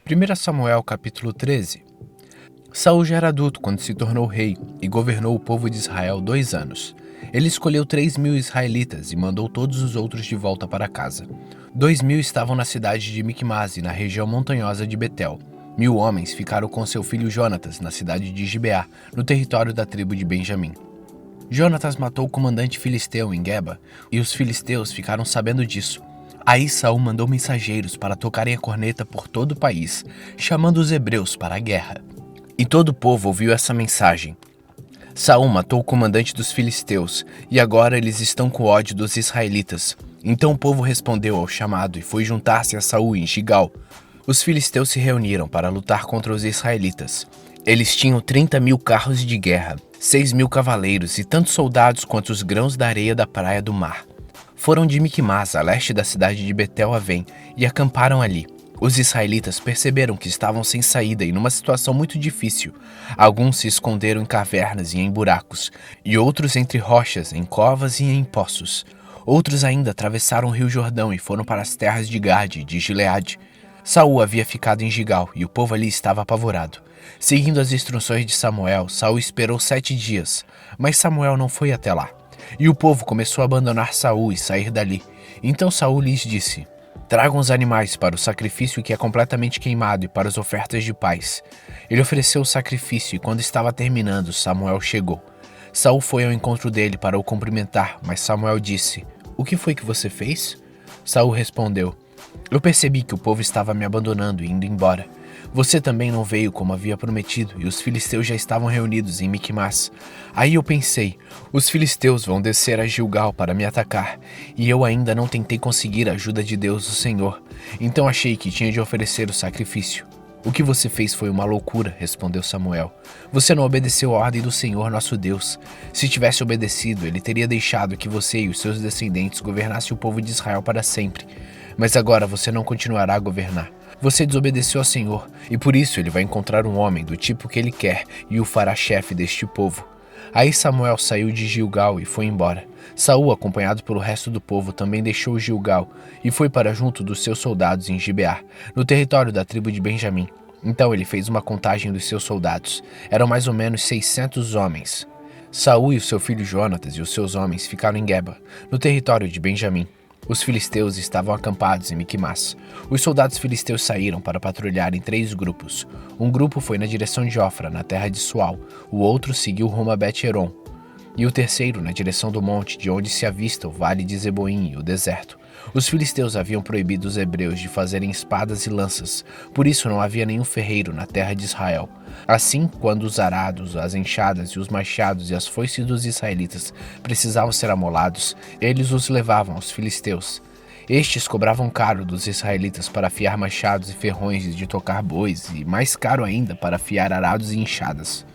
1 Samuel capítulo 13. Saul já era adulto quando se tornou rei e governou o povo de Israel 2 anos. Ele escolheu 3.000 israelitas e mandou todos os outros de volta para casa. 2.000 estavam na cidade de Micmase, na região montanhosa de Betel. 1.000 homens ficaram com seu filho Jonatas na cidade de Gibeá, no território da tribo de Benjamim. Jonatas matou o comandante filisteu em Geba, e os filisteus ficaram sabendo disso. Aí Saul mandou mensageiros para tocarem a corneta por todo o país, chamando os hebreus para a guerra. E todo o povo ouviu essa mensagem. Saul matou o comandante dos filisteus, e agora eles estão com ódio dos israelitas. Então o povo respondeu ao chamado e foi juntar-se a Saul em Gigal. Os filisteus se reuniram para lutar contra os israelitas. Eles tinham 30.000 carros de guerra, 6.000 cavaleiros e tantos soldados quanto os grãos da areia da praia do mar. Foram de Micmás, a leste da cidade de Betel-Avém, e acamparam ali. Os israelitas perceberam que estavam sem saída e numa situação muito difícil. Alguns se esconderam em cavernas e em buracos, e outros entre rochas, em covas e em poços. Outros ainda atravessaram o rio Jordão e foram para as terras de Gade e de Gileade. Saul havia ficado em Gigal e o povo ali estava apavorado. Seguindo as instruções de Samuel, Saul esperou 7 dias, mas Samuel não foi até lá. E o povo começou a abandonar Saul e sair dali. Então Saul lhes disse: "Tragam os animais para o sacrifício que é completamente queimado e para as ofertas de paz." Ele ofereceu o sacrifício e quando estava terminando, Samuel chegou. Saul foi ao encontro dele para o cumprimentar, mas Samuel disse: "O que foi que você fez?" Saul respondeu: "Eu percebi que o povo estava me abandonando e indo embora. Você também não veio como havia prometido, e os filisteus já estavam reunidos em Micmás. Aí eu pensei, os filisteus vão descer a Gilgal para me atacar, e eu ainda não tentei conseguir a ajuda de Deus, o Senhor. Então achei que tinha de oferecer o sacrifício." "O que você fez foi uma loucura", respondeu Samuel. "Você não obedeceu a ordem do Senhor, nosso Deus. Se tivesse obedecido, ele teria deixado que você e os seus descendentes governassem o povo de Israel para sempre. Mas agora você não continuará a governar. Você desobedeceu ao Senhor, e por isso ele vai encontrar um homem do tipo que ele quer e o fará chefe deste povo." Aí Samuel saiu de Gilgal e foi embora. Saul, acompanhado pelo resto do povo, também deixou Gilgal e foi para junto dos seus soldados em Gibeá, no território da tribo de Benjamim. Então ele fez uma contagem dos seus soldados. Eram mais ou menos 600 homens. Saul e o seu filho Jonatas e os seus homens ficaram em Geba, no território de Benjamim. Os filisteus estavam acampados em Micmás. Os soldados filisteus saíram para patrulhar em 3 grupos. Um grupo foi na direção de Ofra, na terra de Sual. O outro seguiu rumo a Bet-Heron. E o terceiro na direção do monte, de onde se avista o vale de Zeboim e o deserto. Os filisteus haviam proibido os hebreus de fazerem espadas e lanças, por isso não havia nenhum ferreiro na terra de Israel. Assim, quando os arados, as enxadas e os machados e as foices dos israelitas precisavam ser amolados, eles os levavam aos filisteus. Estes cobravam caro dos israelitas para afiar machados e ferrões de tocar bois, e mais caro ainda para afiar arados e enxadas.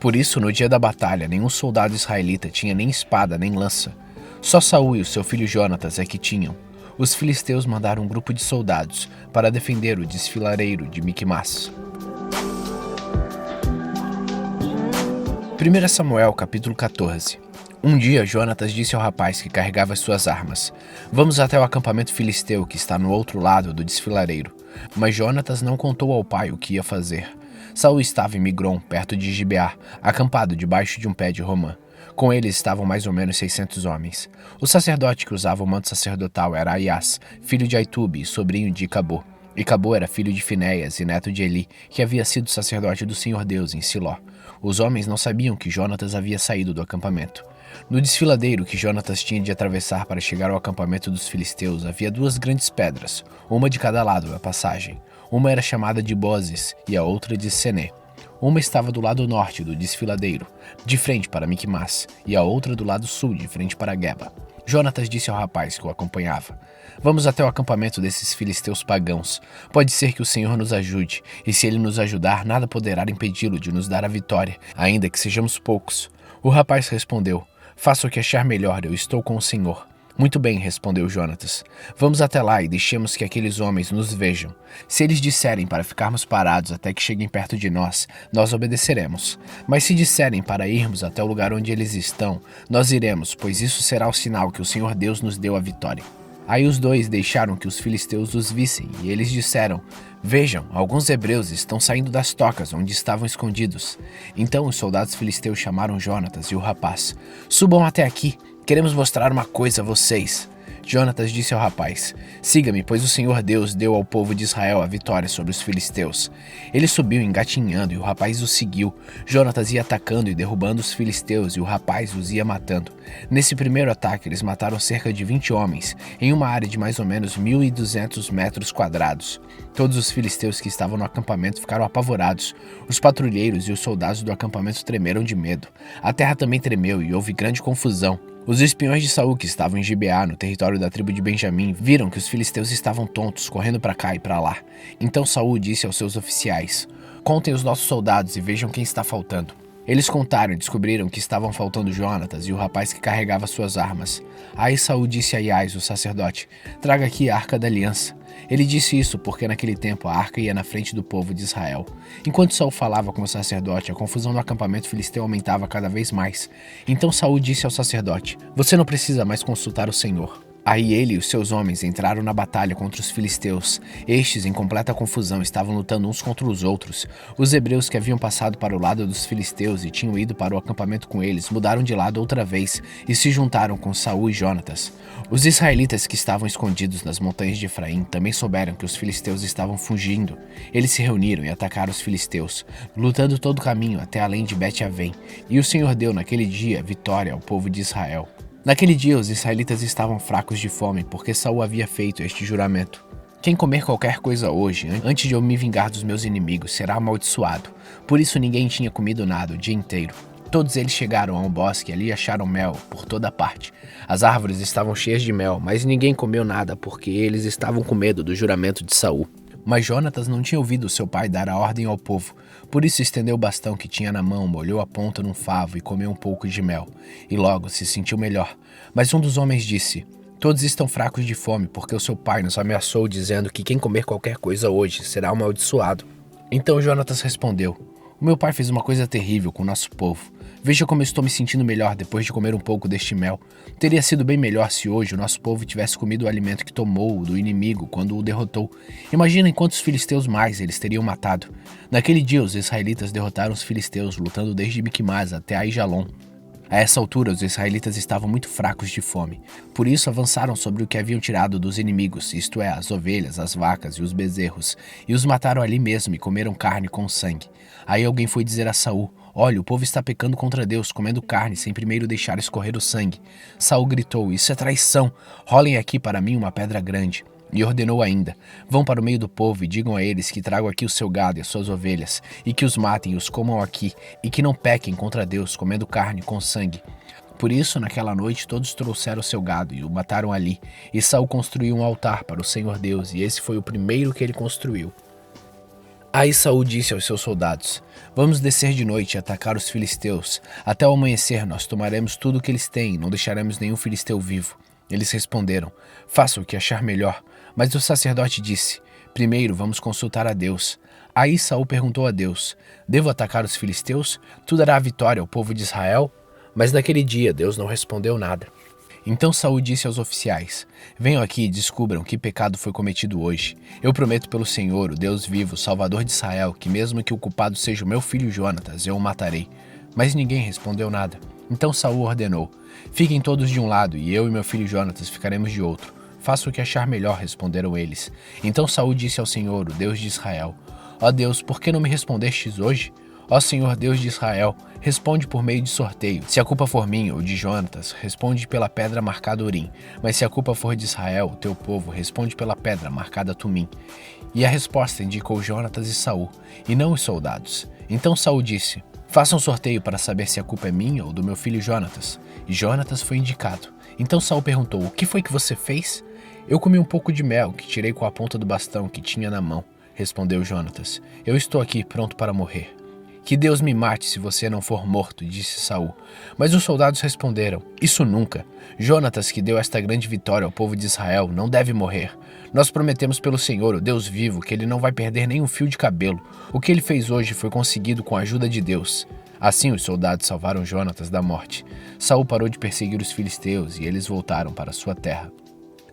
Por isso, no dia da batalha, nenhum soldado israelita tinha nem espada nem lança. Só Saul e o seu filho Jonatas é que tinham. Os filisteus mandaram um grupo de soldados para defender o desfiladeiro de Micmás. 1 Samuel capítulo 14. Um dia Jonatas disse ao rapaz que carregava as suas armas: "Vamos até o acampamento filisteu que está no outro lado do desfiladeiro." Mas Jonatas não contou ao pai o que ia fazer. Saul estava em Migron, perto de Gibeá, acampado debaixo de um pé de romã. Com eles estavam mais ou menos 600 homens. O sacerdote que usava o manto sacerdotal era Aias, filho de Aitube e sobrinho de Icabô. Icabô era filho de Finéias e neto de Eli, que havia sido sacerdote do Senhor Deus em Siló. Os homens não sabiam que Jonatas havia saído do acampamento. No desfiladeiro que Jonatas tinha de atravessar para chegar ao acampamento dos filisteus havia 2 grandes pedras, uma de cada lado da passagem. Uma era chamada de Bozes e a outra de Sené. Uma estava do lado norte do desfiladeiro, de frente para Micmás, e a outra do lado sul, de frente para Geba. Jonatas disse ao rapaz que o acompanhava: "Vamos até o acampamento desses filisteus pagãos. Pode ser que o Senhor nos ajude, e se ele nos ajudar, nada poderá impedi-lo de nos dar a vitória, ainda que sejamos poucos." O rapaz respondeu: "Faça o que achar melhor, eu estou com o Senhor." "Muito bem", respondeu Jonatas. "Vamos até lá e deixemos que aqueles homens nos vejam. Se eles disserem para ficarmos parados até que cheguem perto de nós, nós obedeceremos. Mas se disserem para irmos até o lugar onde eles estão, nós iremos, pois isso será o sinal que o Senhor Deus nos deu a vitória." Aí os dois deixaram que os filisteus os vissem, e eles disseram: Vejam, alguns hebreus estão saindo das tocas onde estavam escondidos. Então os soldados filisteus chamaram Jonatas e o rapaz: Subam até aqui, queremos mostrar uma coisa a vocês. Jonatas disse ao rapaz: Siga-me, pois o Senhor Deus deu ao povo de Israel a vitória sobre os filisteus. Ele subiu engatinhando e o rapaz o seguiu. Jonatas ia atacando e derrubando os filisteus e o rapaz os ia matando. Nesse primeiro ataque, eles mataram cerca de 20 homens, em uma área de mais ou menos 1.200 metros quadrados. Todos os filisteus que estavam no acampamento ficaram apavorados. Os patrulheiros e os soldados do acampamento tremeram de medo. A terra também tremeu e houve grande confusão. Os espiões de Saul, que estavam em Gibeá, no território da tribo de Benjamim, viram que os filisteus estavam tontos, correndo para cá e para lá. Então Saul disse aos seus oficiais: Contem os nossos soldados e vejam quem está faltando. Eles contaram e descobriram que estavam faltando Jonatas e o rapaz que carregava suas armas. Aí Saul disse a Iás, o sacerdote: Traga aqui a Arca da Aliança. Ele disse isso porque naquele tempo a arca ia na frente do povo de Israel. Enquanto Saul falava com o sacerdote, a confusão no acampamento filisteu aumentava cada vez mais. Então Saul disse ao sacerdote: Você não precisa mais consultar o Senhor. Aí ele e os seus homens entraram na batalha contra os filisteus. Estes, em completa confusão, estavam lutando uns contra os outros. Os hebreus que haviam passado para o lado dos filisteus e tinham ido para o acampamento com eles, mudaram de lado outra vez e se juntaram com Saul e Jonatas. Os israelitas que estavam escondidos nas montanhas de Efraim também souberam que os filisteus estavam fugindo. Eles se reuniram e atacaram os filisteus, lutando todo o caminho até além de Bet-Avém. E o Senhor deu naquele dia vitória ao povo de Israel. Naquele dia os israelitas estavam fracos de fome, porque Saul havia feito este juramento: Quem comer qualquer coisa hoje, antes de eu me vingar dos meus inimigos, será amaldiçoado. Por isso ninguém tinha comido nada o dia inteiro. Todos eles chegaram a um bosque e ali acharam mel por toda parte. As árvores estavam cheias de mel, mas ninguém comeu nada porque eles estavam com medo do juramento de Saul. Mas Jonatas não tinha ouvido seu pai dar a ordem ao povo. Por isso estendeu o bastão que tinha na mão, molhou a ponta num favo e comeu um pouco de mel. E logo se sentiu melhor. Mas um dos homens disse: Todos estão fracos de fome, porque o seu pai nos ameaçou dizendo que quem comer qualquer coisa hoje será amaldiçoado. Então Jonatas respondeu: O meu pai fez uma coisa terrível com o nosso povo. Veja como eu estou me sentindo melhor depois de comer um pouco deste mel. Teria sido bem melhor se hoje o nosso povo tivesse comido o alimento que tomou do inimigo quando o derrotou. Imaginem quantos filisteus mais eles teriam matado. Naquele dia os israelitas derrotaram os filisteus, lutando desde Miquimás até Aijalon. A essa altura, os israelitas estavam muito fracos de fome. Por isso avançaram sobre o que haviam tirado dos inimigos, isto é, as ovelhas, as vacas e os bezerros, e os mataram ali mesmo e comeram carne com sangue. Aí alguém foi dizer a Saul: Olha, o povo está pecando contra Deus, comendo carne sem primeiro deixar escorrer o sangue. Saul gritou: Isso é traição! Rolem aqui para mim uma pedra grande. E ordenou ainda: Vão para o meio do povo e digam a eles que tragam aqui o seu gado e as suas ovelhas, e que os matem e os comam aqui, e que não pequem contra Deus, comendo carne com sangue. Por isso, naquela noite, todos trouxeram o seu gado e o mataram ali. E Saul construiu um altar para o Senhor Deus, e esse foi o primeiro que ele construiu. Aí Saul disse aos seus soldados: Vamos descer de noite e atacar os filisteus. Até o amanhecer nós tomaremos tudo o que eles têm e não deixaremos nenhum filisteu vivo. Eles responderam: Faça o que achar melhor. Mas o sacerdote disse: Primeiro vamos consultar a Deus. Aí Saul perguntou a Deus: Devo atacar os filisteus? Tu dará a vitória ao povo de Israel? Mas naquele dia Deus não respondeu nada. Então Saul disse aos oficiais: Venham aqui e descubram que pecado foi cometido hoje. Eu prometo pelo Senhor, o Deus vivo, Salvador de Israel, que mesmo que o culpado seja o meu filho Jonatas, eu o matarei. Mas ninguém respondeu nada. Então Saul ordenou: Fiquem todos de um lado e eu e meu filho Jonatas ficaremos de outro. Faça o que achar melhor, responderam eles. Então Saul disse ao Senhor, o Deus de Israel: Ó Deus, por que não me respondestes hoje? Ó Senhor Deus de Israel, responde por meio de sorteio. Se a culpa for minha ou de Jonatas, responde pela pedra marcada Urim. Mas se a culpa for de Israel, teu povo, responde pela pedra marcada Tumim. E a resposta indicou Jonatas e Saul, e não os soldados. Então Saul disse: Faça um sorteio para saber se a culpa é minha ou do meu filho Jonatas. E Jonatas foi indicado. Então Saul perguntou: O que foi que você fez? Eu comi um pouco de mel que tirei com a ponta do bastão que tinha na mão, respondeu Jonatas. Eu estou aqui pronto para morrer. Que Deus me mate se você não for morto, disse Saul. Mas os soldados responderam: Isso nunca. Jonatas, que deu esta grande vitória ao povo de Israel, não deve morrer. Nós prometemos pelo Senhor, o Deus vivo, que ele não vai perder nem um fio de cabelo. O que ele fez hoje foi conseguido com a ajuda de Deus. Assim os soldados salvaram Jonatas da morte. Saul parou de perseguir os filisteus e eles voltaram para sua terra.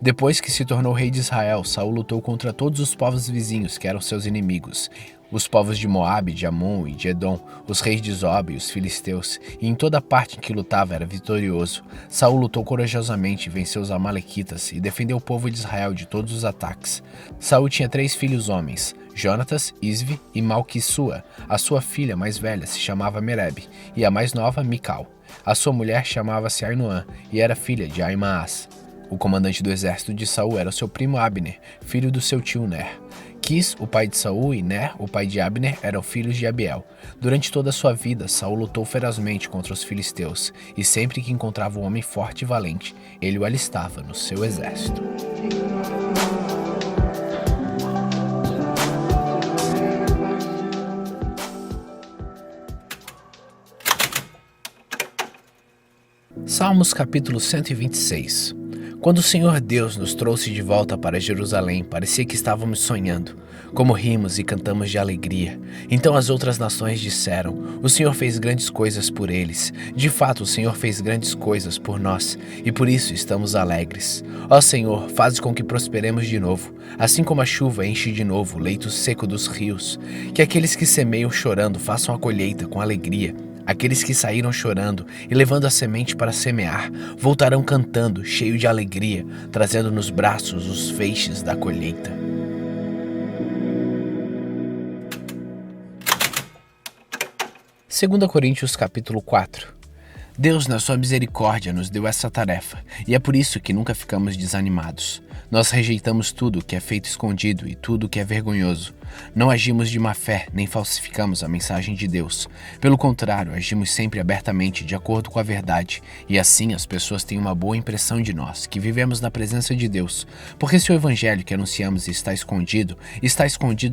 Depois que se tornou rei de Israel, Saul lutou contra todos os povos vizinhos que eram seus inimigos. Os povos de Moabe, de Amon e de Edom, os reis de Zob e os filisteus, e em toda parte em que lutava era vitorioso. Saul lutou corajosamente, venceu os amalequitas e defendeu o povo de Israel de todos os ataques. Saul tinha 3 filhos homens, Jonatas, Isvi e Malquissua. A sua filha mais velha se chamava Mereb, e a mais nova, Mical. A sua mulher chamava-se Ainoã, e era filha de Aimaas. O comandante do exército de Saul era seu primo Abner, filho do seu tio Ner. Quis, o pai de Saul, e Ner, o pai de Abner, eram filhos de Abiel. Durante toda a sua vida, Saul lutou ferozmente contra os filisteus, e sempre que encontrava um homem forte e valente, ele o alistava no seu exército. Salmos capítulo 126. Quando o Senhor Deus nos trouxe de volta para Jerusalém, parecia que estávamos sonhando. Como rimos e cantamos de alegria. Então as outras nações disseram: o Senhor fez grandes coisas por eles. De fato, o Senhor fez grandes coisas por nós, e por isso estamos alegres. Ó Senhor, faz com que prosperemos de novo, assim como a chuva enche de novo o leito seco dos rios. Que aqueles que semeiam chorando façam a colheita com alegria. Aqueles que saíram chorando e levando a semente para semear, voltarão cantando, cheio de alegria, trazendo nos braços os feixes da colheita. Segunda Coríntios capítulo 4. Deus, na sua misericórdia, nos deu essa tarefa, e é por isso que nunca ficamos desanimados. Nós rejeitamos tudo que é feito escondido e tudo que é vergonhoso. Não agimos de má fé, nem falsificamos a mensagem de Deus. Pelo contrário, agimos sempre abertamente, de acordo com a verdade, e assim as pessoas têm uma boa impressão de nós, que vivemos na presença de Deus. Porque se o evangelho que anunciamos está escondido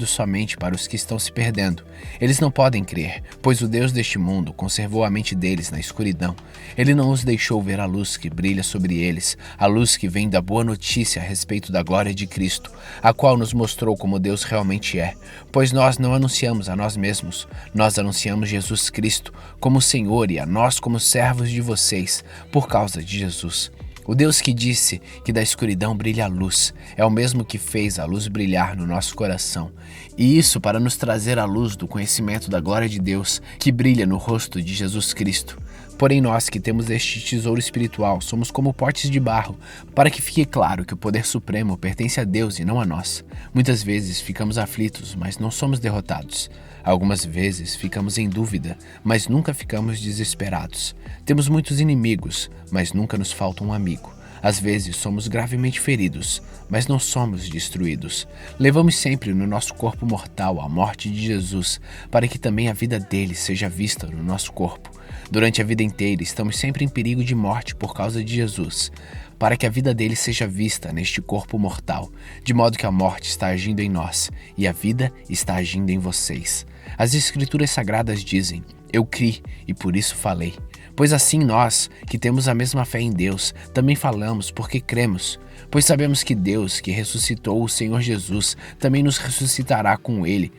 somente para os que estão se perdendo. Eles não podem crer, pois o Deus deste mundo conservou a mente deles na escuridão. Ele não os deixou ver a luz que brilha sobre eles, a luz que vem da boa notícia a respeito da glória de Cristo, a qual nos mostrou como Deus realmente é. Pois nós não anunciamos a nós mesmos, nós anunciamos Jesus Cristo como Senhor e a nós como servos de vocês, por causa de Jesus. O Deus que disse que da escuridão brilha a luz, é o mesmo que fez a luz brilhar no nosso coração. E isso para nos trazer a luz do conhecimento da glória de Deus, que brilha no rosto de Jesus Cristo. Porém nós que temos este tesouro espiritual somos como potes de barro, para que fique claro que o poder supremo pertence a Deus e não a nós. Muitas vezes ficamos aflitos, mas não somos derrotados. Algumas vezes ficamos em dúvida, mas nunca ficamos desesperados. Temos muitos inimigos, mas nunca nos falta um amigo. Às vezes somos gravemente feridos, mas não somos destruídos. Levamos sempre no nosso corpo mortal a morte de Jesus, para que também a vida dele seja vista no nosso corpo. Durante a vida inteira estamos sempre em perigo de morte por causa de Jesus, para que a vida dele seja vista neste corpo mortal, de modo que a morte está agindo em nós e a vida está agindo em vocês. As Escrituras Sagradas dizem: eu criei e por isso falei. Pois assim nós, que temos a mesma fé em Deus, também falamos porque cremos. Pois sabemos que Deus, que ressuscitou o Senhor Jesus, também nos ressuscitará com ele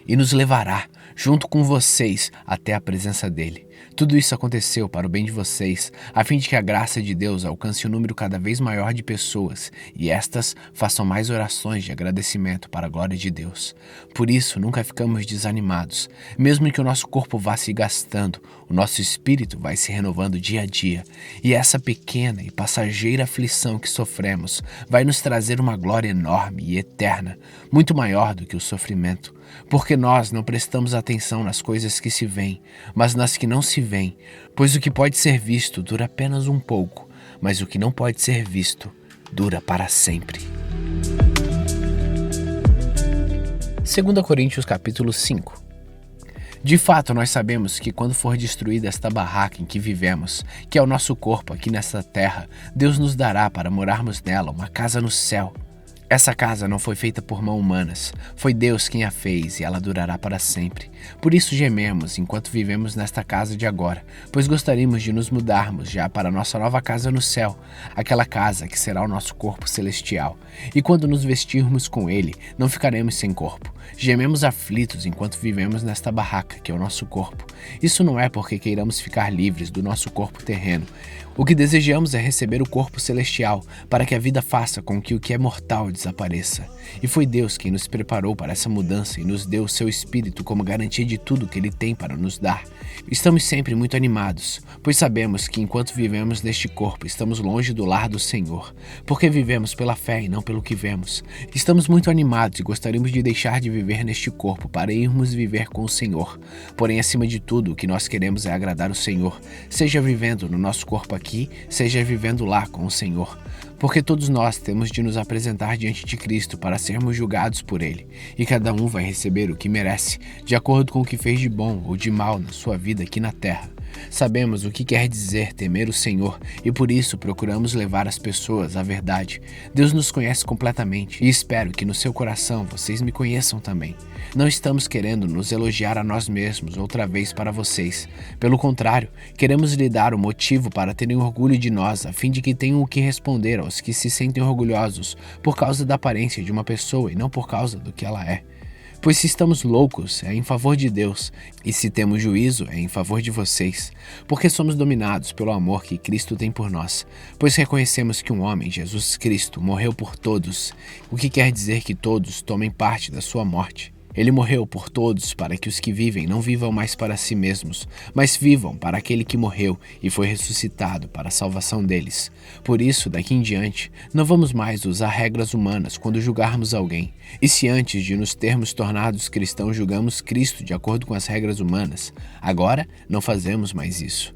e nos levará, junto com vocês, até a presença dele. Tudo isso aconteceu para o bem de vocês, a fim de que a graça de Deus alcance um número cada vez maior de pessoas, e estas façam mais orações de agradecimento para a glória de Deus. Por isso, nunca ficamos desanimados. Mesmo que o nosso corpo vá se gastando, o nosso espírito vai se renovando dia a dia, e essa pequena e passageira aflição que sofremos vai nos trazer uma glória enorme e eterna, muito maior do que o sofrimento. Porque nós não prestamos atenção nas coisas que se veem, mas nas que não se veem, pois o que pode ser visto dura apenas um pouco, mas o que não pode ser visto dura para sempre. 2 Coríntios capítulo 5. De fato, nós sabemos que quando for destruída esta barraca em que vivemos, que é o nosso corpo aqui nesta terra, Deus nos dará para morarmos nela uma casa no céu. Essa casa não foi feita por mãos humanas, foi Deus quem a fez e ela durará para sempre. Por isso gememos enquanto vivemos nesta casa de agora, pois gostaríamos de nos mudarmos já para nossa nova casa no céu, aquela casa que será o nosso corpo celestial. E quando nos vestirmos com ele, não ficaremos sem corpo. Gememos aflitos enquanto vivemos nesta barraca que é o nosso corpo. Isso não é porque queiramos ficar livres do nosso corpo terreno. O que desejamos é receber o corpo celestial, para que a vida faça com que o que é mortal desapareça. E foi Deus quem nos preparou para essa mudança e nos deu o seu Espírito como garantia de tudo que Ele tem para nos dar. Estamos sempre muito animados, pois sabemos que enquanto vivemos neste corpo, estamos longe do lar do Senhor, porque vivemos pela fé e não pelo que vemos. Estamos muito animados e gostaríamos de deixar de viver neste corpo para irmos viver com o Senhor. Porém, acima de tudo, o que nós queremos é agradar o Senhor, seja vivendo no nosso corpo aqui, seja vivendo lá com o Senhor. Porque todos nós temos de nos apresentar diante de Cristo para sermos julgados por Ele, e cada um vai receber o que merece, de acordo com o que fez de bom ou de mal na sua vida aqui na terra. Sabemos o que quer dizer temer o Senhor e por isso procuramos levar as pessoas à verdade. Deus nos conhece completamente e espero que no seu coração vocês me conheçam também. Não estamos querendo nos elogiar a nós mesmos outra vez para vocês. Pelo contrário, queremos lhe dar o motivo para terem orgulho de nós, a fim de que tenham o que responder aos que se sentem orgulhosos por causa da aparência de uma pessoa e não por causa do que ela é. Pois se estamos loucos, é em favor de Deus, e se temos juízo, é em favor de vocês, porque somos dominados pelo amor que Cristo tem por nós, pois reconhecemos que um homem, Jesus Cristo, morreu por todos, o que quer dizer que todos tomem parte da sua morte. Ele morreu por todos para que os que vivem não vivam mais para si mesmos, mas vivam para aquele que morreu e foi ressuscitado para a salvação deles. Por isso, daqui em diante, não vamos mais usar regras humanas quando julgarmos alguém. E se antes de nos termos tornados cristãos julgamos Cristo de acordo com as regras humanas, agora não fazemos mais isso.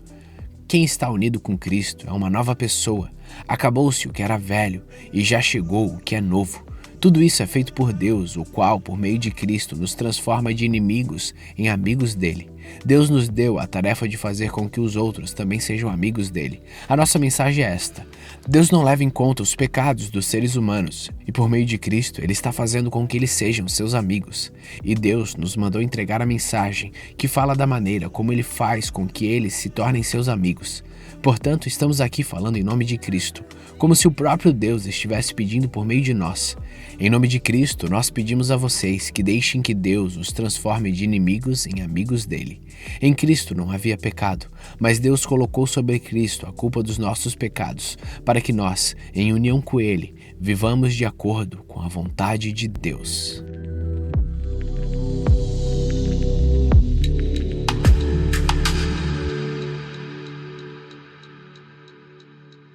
Quem está unido com Cristo é uma nova pessoa. Acabou-se o que era velho e já chegou o que é novo. Tudo isso é feito por Deus, o qual, por meio de Cristo, nos transforma de inimigos em amigos dele. Deus nos deu a tarefa de fazer com que os outros também sejam amigos dele. A nossa mensagem é esta: Deus não leva em conta os pecados dos seres humanos, e por meio de Cristo, ele está fazendo com que eles sejam seus amigos. E Deus nos mandou entregar a mensagem que fala da maneira como ele faz com que eles se tornem seus amigos. Portanto, estamos aqui falando em nome de Cristo, como se o próprio Deus estivesse pedindo por meio de nós. Em nome de Cristo, nós pedimos a vocês que deixem que Deus os transforme de inimigos em amigos dele. Em Cristo não havia pecado, mas Deus colocou sobre Cristo a culpa dos nossos pecados, para que nós, em união com ele, vivamos de acordo com a vontade de Deus.